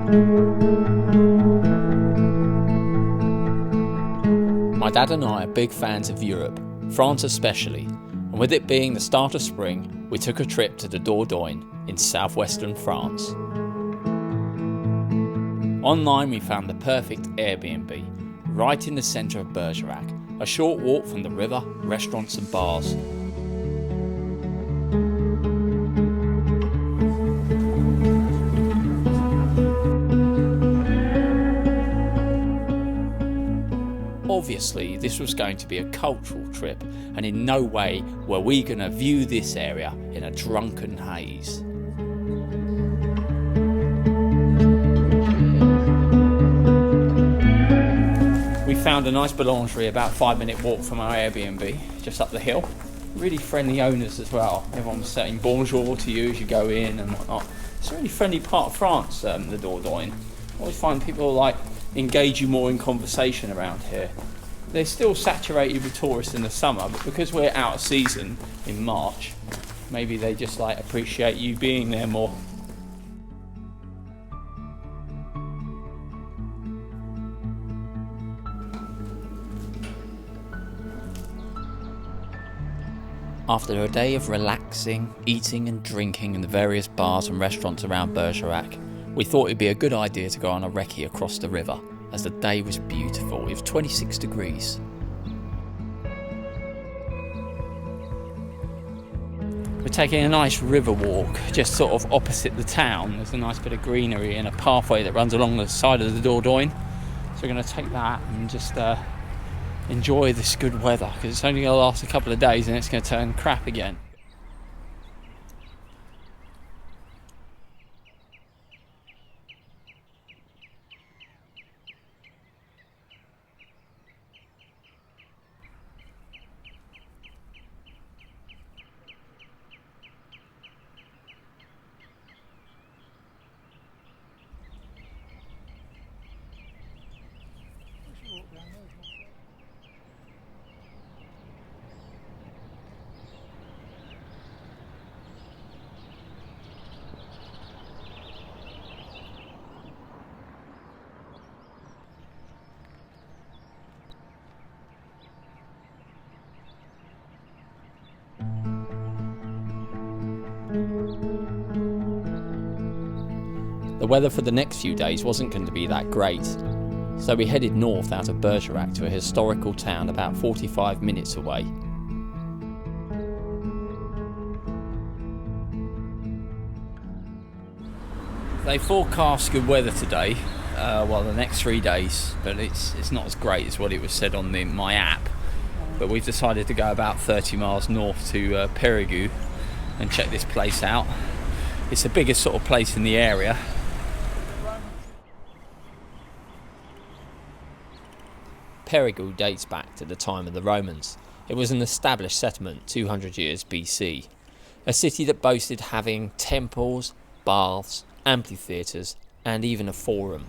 My dad and I are big fans of Europe, France especially, and with it being the start of spring, we took a trip to the Dordogne in southwestern France. Online we found the perfect Airbnb, right in the centre of Bergerac, a short walk from the river, restaurants and bars. Obviously, this was going to be a cultural trip, and in no way were we going to view this area in a drunken haze. We found a nice boulangerie about a 5-minute walk from our Airbnb, just up the hill. Really friendly owners as well. Everyone was saying bonjour to you as you go in and whatnot. It's a really friendly part of France, the Dordogne. I always find people engage you more in conversation around here. They're still saturated with tourists in the summer, but because we're out of season in March, maybe they just appreciate you being there more. After a day of relaxing, eating and drinking in the various bars and restaurants around Bergerac, we thought it'd be a good idea to go on a recce across the river, as the day was beautiful. It was 26 degrees. We're taking a nice river walk, just sort of opposite the town. There's a nice bit of greenery and a pathway that runs along the side of the Dordogne. So we're going to take that and just enjoy this good weather, because it's only going to last a couple of days and it's going to turn crap again. The weather for the next few days wasn't going to be that great, so we headed north out of Bergerac to a historical town about 45 minutes away. They forecast good weather today, the next 3 days, but it's not as great as what it was said on my app. But we've decided to go about 30 miles north to Perigueux and check this place out. It's the biggest sort of place in the area. Perigueux dates back to the time of the Romans. It was an established settlement 200 years BC. A city that boasted having temples, baths, amphitheatres and even a forum.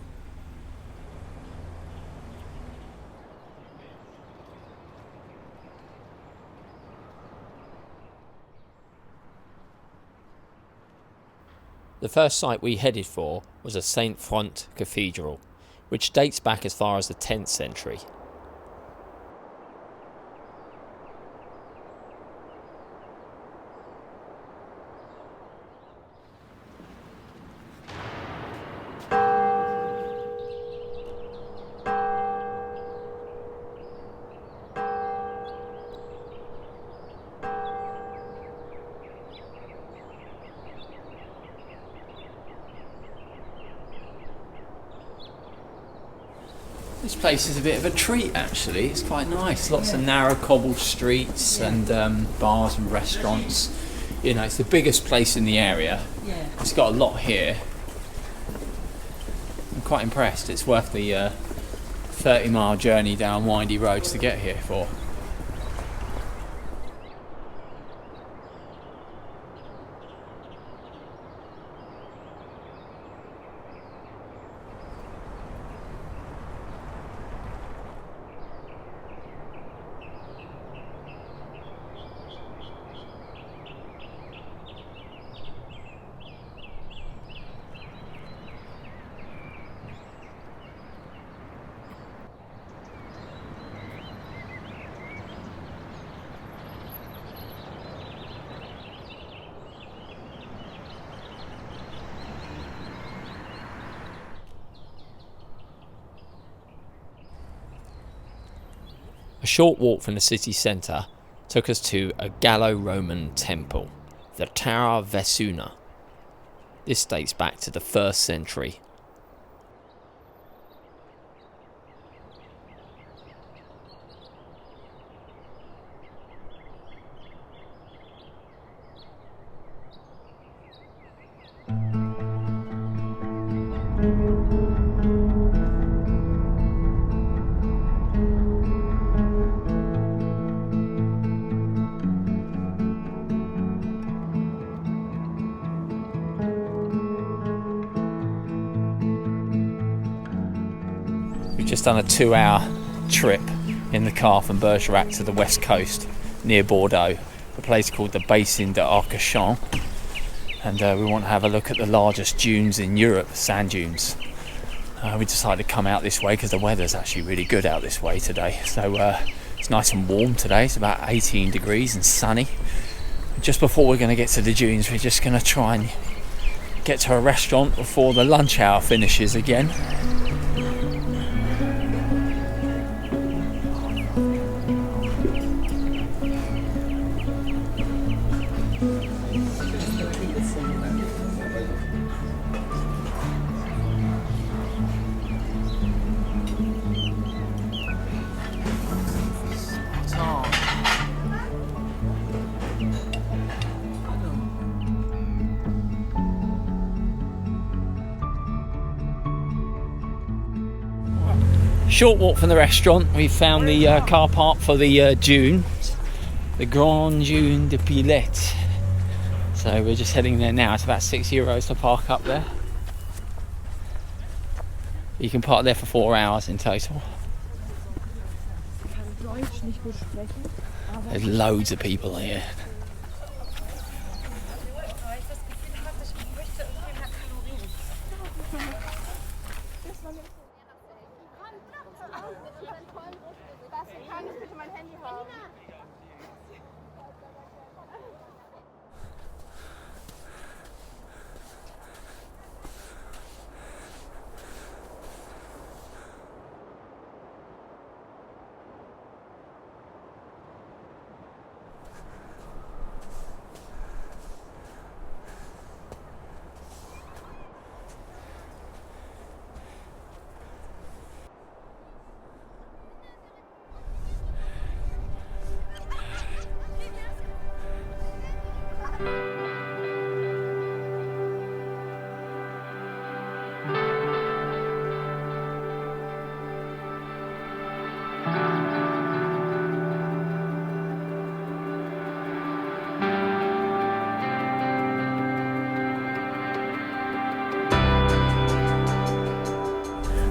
The first site we headed for was a Saint Front Cathedral, which dates back as far as the 10th century. This place is a bit of a treat actually. It's quite nice. Lots of narrow cobbled streets and bars and restaurants. You know, it's the biggest place in the area. It's got a lot here. I'm quite impressed. It's worth the 30-mile journey down windy roads to get here for. A short walk from the city centre took us to a Gallo-Roman temple, the Tower Vesuna. This dates back to the 1st century. We've just done a 2-hour trip in the car from Bergerac to the west coast near Bordeaux, a place called the Bassin d'Arcachon, and we want to have a look at the largest dunes in Europe, sand dunes. We decided to come out this way because the weather's actually really good out this way today, so it's nice and warm today. It's about 18 degrees and sunny. Just before we're going to get to the dunes, we're just going to try and get to a restaurant before the lunch hour finishes again. Short walk from the restaurant, we found the car park for the dune, the Grand Dune de Pilat. So we're just heading there now. It's about €6 to park up there. You can park there for 4 hours in total. There's loads of people here.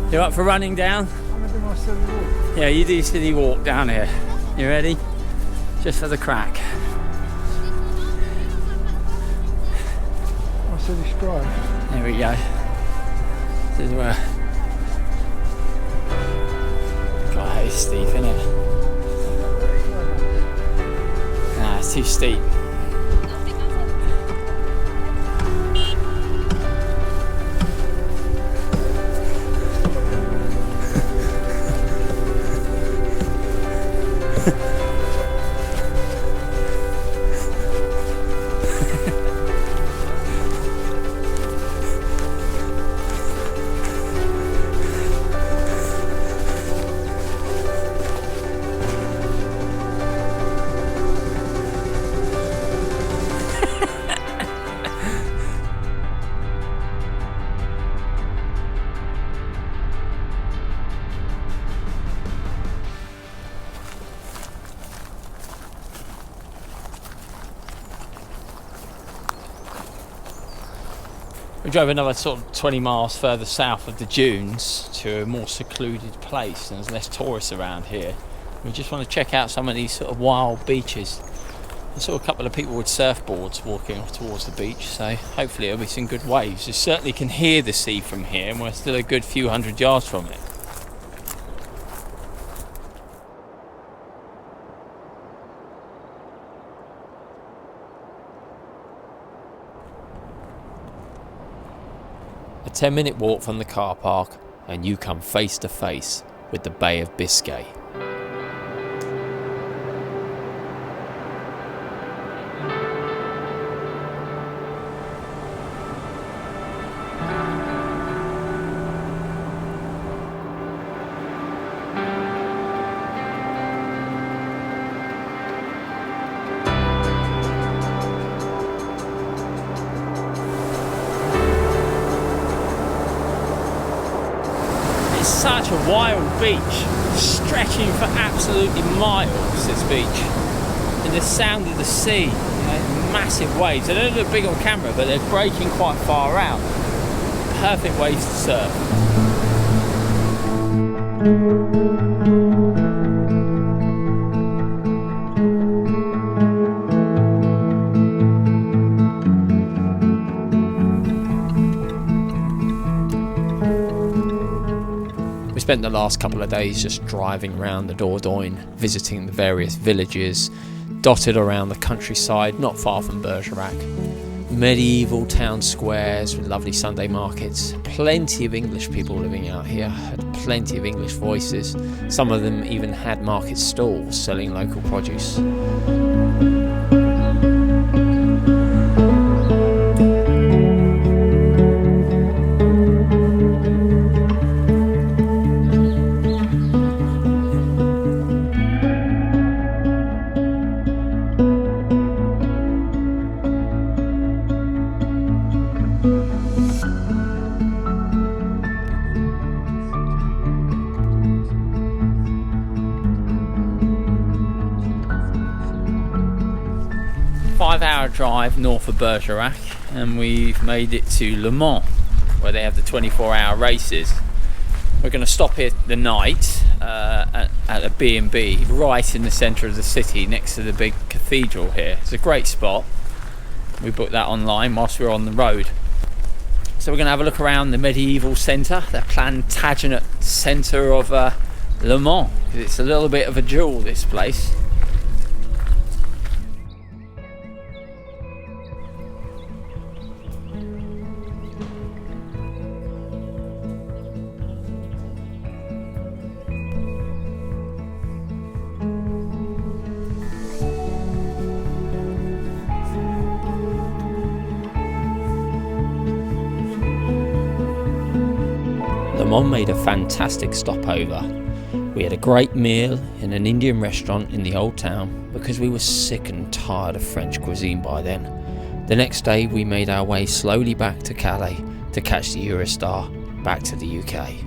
You up for running down? I'm going to do my silly walk. Yeah, you do silly walk down here. You ready? Just for the crack. My silly stride. There we go. This is where... God, it's steep, isn't it? Nah, it's too steep. We drove another sort of 20 miles further south of the dunes to a more secluded place, and there's less tourists around here. We just want to check out some of these sort of wild beaches. I saw a couple of people with surfboards walking towards the beach, so hopefully there'll be some good waves. You certainly can hear the sea from here, and we're still a good few hundred yards from it. A 10-minute walk from the car park and you come face to face with the Bay of Biscay. such a wild beach, stretching for absolutely miles, this beach. And the sound of the sea, you know, massive waves. They don't look big on camera, but they're breaking quite far out. Perfect waves to surf. We spent the last couple of days just driving around the Dordogne, visiting the various villages dotted around the countryside, not far from Bergerac. Medieval town squares with lovely Sunday markets. Plenty of English people living out here, had plenty of English voices. Some of them even had market stalls selling local produce. Five-hour drive north of Bergerac, and we've made it to Le Mans, where they have the 24-hour races. We're going to stop here the night at a B&B right in the centre of the city, next to the big cathedral here. It's a great spot. We booked that online whilst we were on the road. So we're going to have a look around the medieval centre, the Plantagenet centre of Le Mans. It's a little bit of a jewel, this place. Le Mans made a fantastic stopover. We had a great meal in an Indian restaurant in the old town because we were sick and tired of French cuisine by then. The next day we made our way slowly back to Calais to catch the Eurostar back to the UK.